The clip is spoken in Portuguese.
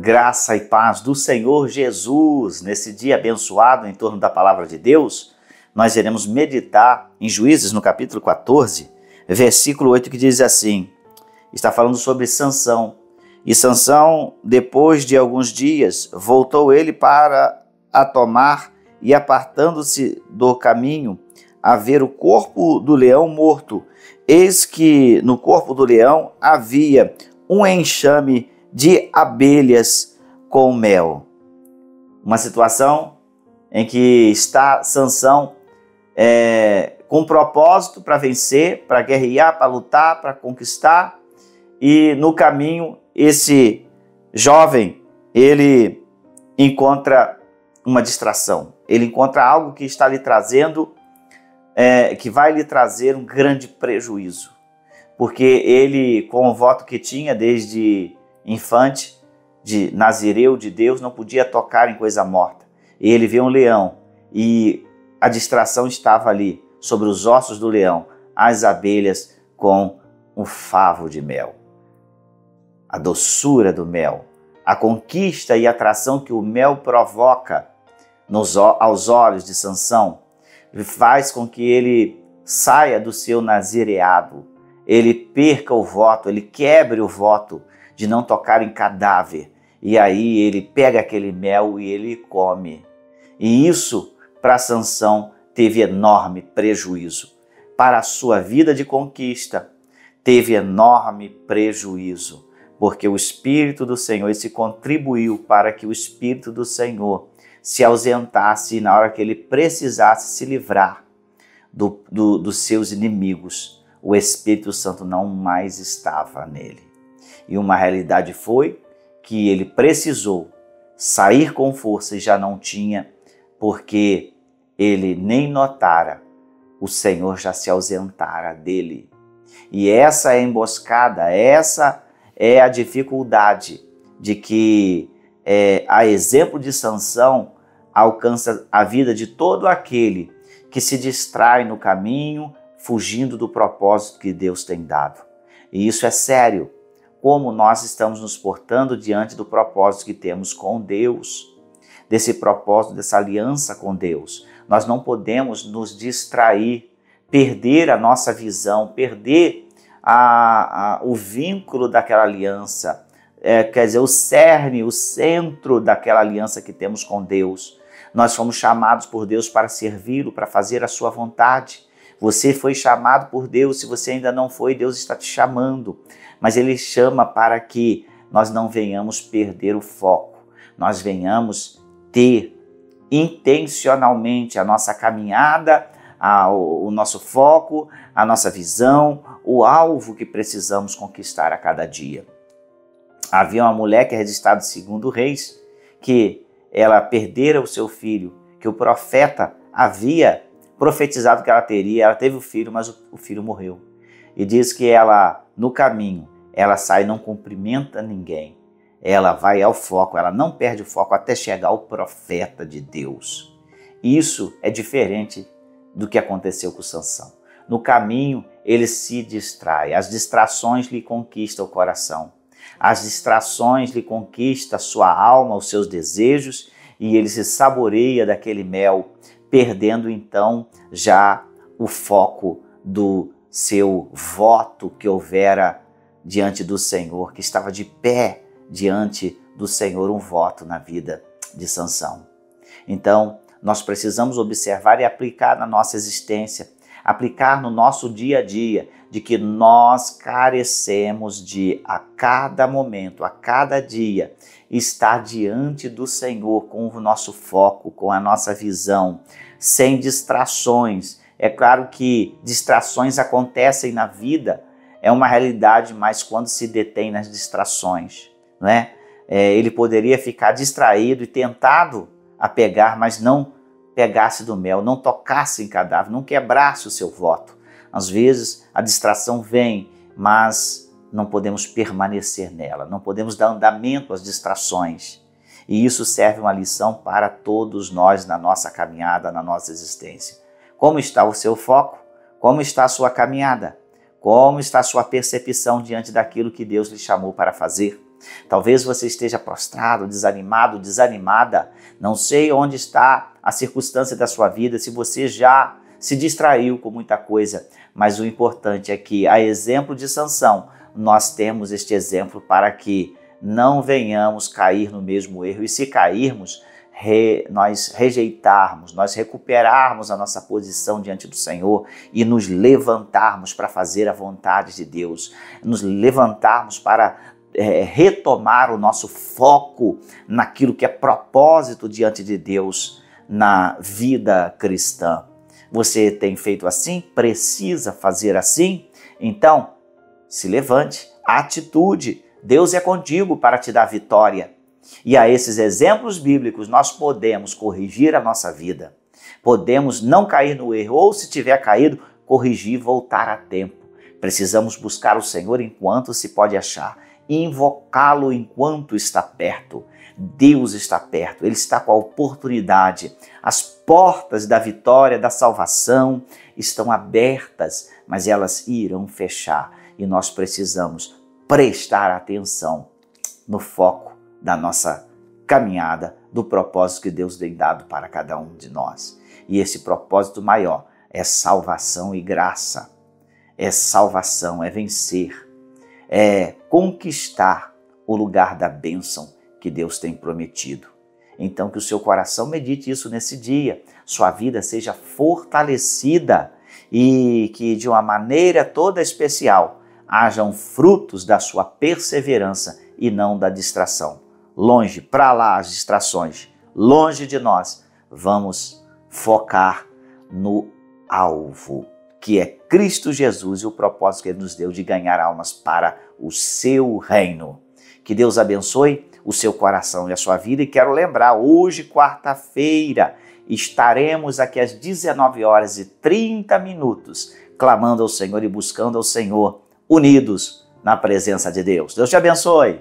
Graça e paz do Senhor Jesus. Nesse dia abençoado em torno da palavra de Deus, nós iremos meditar em Juízes no capítulo 14, versículo 8, que diz assim, está falando sobre Sansão. E Sansão, depois de alguns dias, voltou ele para a tomar e apartando-se do caminho, a ver o corpo do leão morto. Eis que no corpo do leão havia um enxame de abelhas com mel. Uma situação em que está Sansão com propósito para vencer, para guerrear, para lutar, para conquistar. E no caminho, esse jovem, ele encontra uma distração. Ele encontra algo que está lhe trazendo, que vai lhe trazer um grande prejuízo. Porque ele, com o voto que tinha desde infante, de nazireu de Deus, não podia tocar em coisa morta. E ele vê um leão e a distração estava ali, sobre os ossos do leão, as abelhas com um favo de mel. A doçura do mel, a conquista e atração que o mel provoca aos olhos de Sansão, faz com que ele saia do seu nazireado, ele perca o voto, ele quebre o voto de não tocar em cadáver. E aí ele pega aquele mel e ele come. E isso, para Sansão, teve enorme prejuízo. Para a sua vida de conquista, teve enorme prejuízo. Porque o Espírito do Senhor, esse contribuiu para que o Espírito do Senhor se ausentasse na hora que ele precisasse se livrar dos seus inimigos. O Espírito Santo não mais estava nele. E uma realidade foi que ele precisou sair com força e já não tinha, porque ele nem notara, o Senhor já se ausentara dele. E essa é a emboscada, essa é a dificuldade de que, a exemplo de Sansão, alcança a vida de todo aquele que se distrai no caminho, fugindo do propósito que Deus tem dado. E isso é sério. Como nós estamos nos portando diante do propósito que temos com Deus, desse propósito, dessa aliança com Deus. Nós não podemos nos distrair, perder a nossa visão, perder o vínculo daquela aliança, quer dizer, o cerne, o centro daquela aliança que temos com Deus. Nós fomos chamados por Deus para servi-lo, para fazer a sua vontade. Você foi chamado por Deus, se você ainda não foi, Deus está te chamando. Mas Ele chama para que nós não venhamos perder o foco, nós venhamos ter intencionalmente a nossa caminhada, o nosso foco, a nossa visão, o alvo que precisamos conquistar a cada dia. Havia uma mulher que é registrada segundo Reis, que ela perdera o seu filho, que o profeta havia profetizado que ela teria, ela teve o filho, mas o filho morreu. E diz que ela, no caminho, ela sai e não cumprimenta ninguém. Ela vai ao foco, ela não perde o foco até chegar ao profeta de Deus. Isso é diferente do que aconteceu com Sansão. No caminho, ele se distrai. As distrações lhe conquistam o coração. As distrações lhe conquistam a sua alma, os seus desejos, e ele se saboreia daquele mel, perdendo então já o foco do seu voto que houvera diante do Senhor, que estava de pé diante do Senhor, um voto na vida de Sansão. Então, nós precisamos observar e aplicar na nossa existência, aplicar no nosso dia a dia, de que nós carecemos de, a cada momento, a cada dia, estar diante do Senhor com o nosso foco, com a nossa visão, sem distrações. É claro que distrações acontecem na vida, é uma realidade, mas quando se detém nas distrações, não é? Ele poderia ficar distraído e tentado a pegar, mas não pegasse do mel, não tocasse em cadáver, não quebrasse o seu voto. Às vezes a distração vem, mas não podemos permanecer nela, não podemos dar andamento às distrações. E isso serve uma lição para todos nós na nossa caminhada, na nossa existência. Como está o seu foco? Como está a sua caminhada? Como está a sua percepção diante daquilo que Deus lhe chamou para fazer? Talvez você esteja prostrado, desanimado, desanimada. Não sei onde está a circunstância da sua vida, se você já se distraiu com muita coisa, mas o importante é que, a exemplo de Sansão, nós temos este exemplo para que não venhamos cair no mesmo erro, e se cairmos, nós rejeitarmos, nós recuperarmos a nossa posição diante do Senhor e nos levantarmos para fazer a vontade de Deus, nos levantarmos para retomar o nosso foco naquilo que é propósito diante de Deus na vida cristã. Você tem feito assim? Precisa fazer assim? Então, se levante, atitude. Deus é contigo para te dar vitória. E a esses exemplos bíblicos nós podemos corrigir a nossa vida. Podemos não cair no erro, ou se tiver caído, corrigir e voltar a tempo. Precisamos buscar o Senhor enquanto se pode achar, e invocá-lo enquanto está perto. Deus está perto, Ele está com a oportunidade. As portas da vitória, da salvação estão abertas, mas elas irão fechar. E nós precisamos prestar atenção no foco da nossa caminhada, do propósito que Deus tem dado para cada um de nós. E esse propósito maior é salvação e graça. É salvação, é vencer, é conquistar o lugar da bênção que Deus tem prometido. Então, que o seu coração medite isso nesse dia, sua vida seja fortalecida e que de uma maneira toda especial hajam frutos da sua perseverança e não da distração. Longe, para lá as distrações, longe de nós, vamos focar no alvo, que é Cristo Jesus e o propósito que Ele nos deu de ganhar almas para o seu reino. Que Deus abençoe o seu coração e a sua vida. E quero lembrar, hoje, quarta-feira, estaremos aqui às 19h30, clamando ao Senhor e buscando ao Senhor, unidos na presença de Deus. Deus te abençoe.